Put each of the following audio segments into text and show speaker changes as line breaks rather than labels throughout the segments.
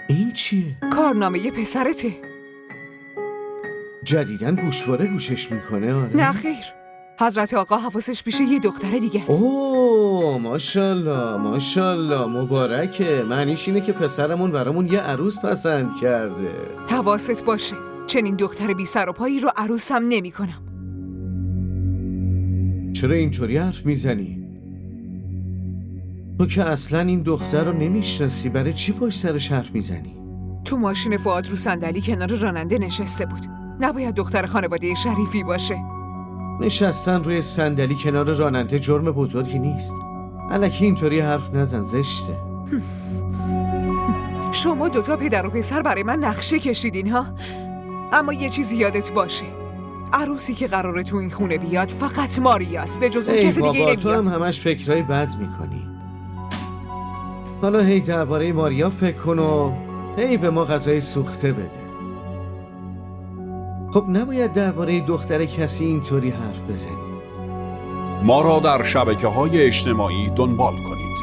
این چیه؟
کارنامه پسرته.
جدیدن گوشواره گوشش میکنه. آره
نه خیر، حضرت آقا حواسش پیش یه دختر دیگه است.
اوه ماشاءالله ماشاءالله، مبارکه. معنیش اینه که پسرمون برامون یه عروس پسند کرده.
حواست باشه، چنین دختر بی سر و پایی رو عروسم نمی کنم.
چرا اینطوری حرف میزنی؟ تو که اصلا این دختر رو نمیشناسی، برای چی پشت سرش حرف میزنی؟
تو ماشین فؤاد رو صندلی کنار راننده نشسته بود. نباید دختر خانواده شریفی باشه.
نشستن روی صندلی کنار راننده جرم بزرگی نیست. الکی اینطوری حرف نزن، زشته.
شما دوتا پدر و پسر برای من نقشه کشیدین ها. اما یه چیزی یادت باشه، عروسی که قراره تو این خونه بیاد فقط ماریاست، به جز اون کسی دیگه
بابا، تو
نمیاد.
هم همش فکرای بد میکنی. حالا هی درباره ماریا فکر کن و هی به ما غذای سوخته بده. خب نباید درباره دختر کسی اینطوری حرف بزنی.
ما را در شبکه‌های اجتماعی دنبال کنید.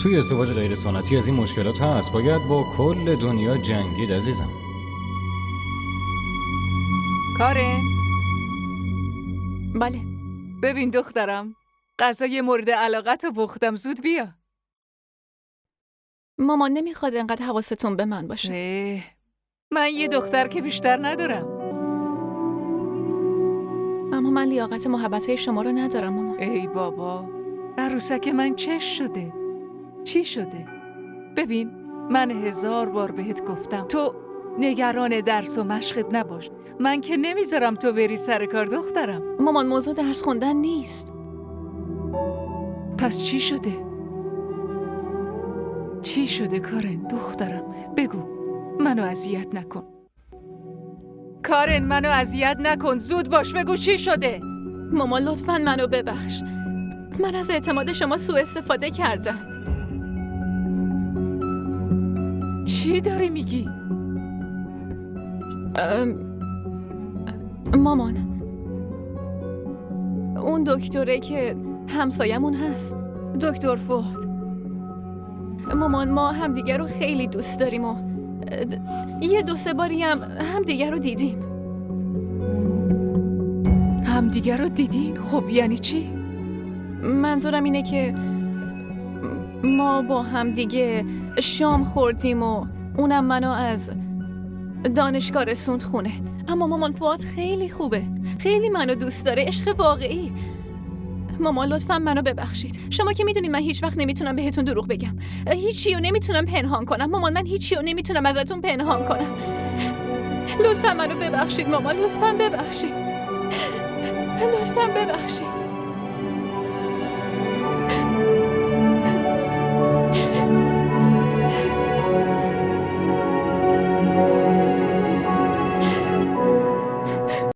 توی ازدواج غیر سنتی از این مشکلات هست. باید با کل دنیا جنگید عزیزم.
کارن،
بله.
ببین دخترم، غذای مورد علاقت رو پختم، زود بیا.
مامان نمیخواد انقدر حواستون به من باشه.
من یه دختر که بیشتر ندارم.
اما من لیاقت محبتهای شما رو ندارم مامان.
ای بابا، عروسک من چش شده. چی شده؟ ببین، من 1000 بار بهت گفتم تو نگران درس و مشقت نباش. من که نمیذارم تو بری سر کار دخترم.
مامان موضوع درس خوندن نیست.
پس چی شده؟ چی شده کارن دخترم؟ بگو، منو اذیت نکن. کارن، منو اذیت نکن، زود باش، بگو چی شده؟
مامان لطفاً منو ببخش. من از اعتماد شما سوء استفاده کردم.
چی داری میگی؟
مامان، اون دکتره که همسایمون هست، دکتر فؤاد. مامان، ما همدیگر رو خیلی دوست داریم و یه 2-3 باری هم همدیگر رو دیدیم.
همدیگر رو دیدین؟ خب یعنی چی؟
منظورم اینه که ما با همدیگه شام خوردیم و اونم منو از دانشگاه رسوند خونه. اما مامان، فؤاد خیلی خوبه، خیلی منو دوست داره، عشق واقعی. مامان لطفاً منو ببخشید. شما که میدونید من هیچ وقت نمیتونم بهتون دروغ بگم. هیچی رو نمیتونم پنهان کنم. مامان، من هیچی رو نمیتونم ازتون پنهان کنم. لطفاً منو ببخشید مامان، لطفاً ببخشید. لطفاً ببخشید.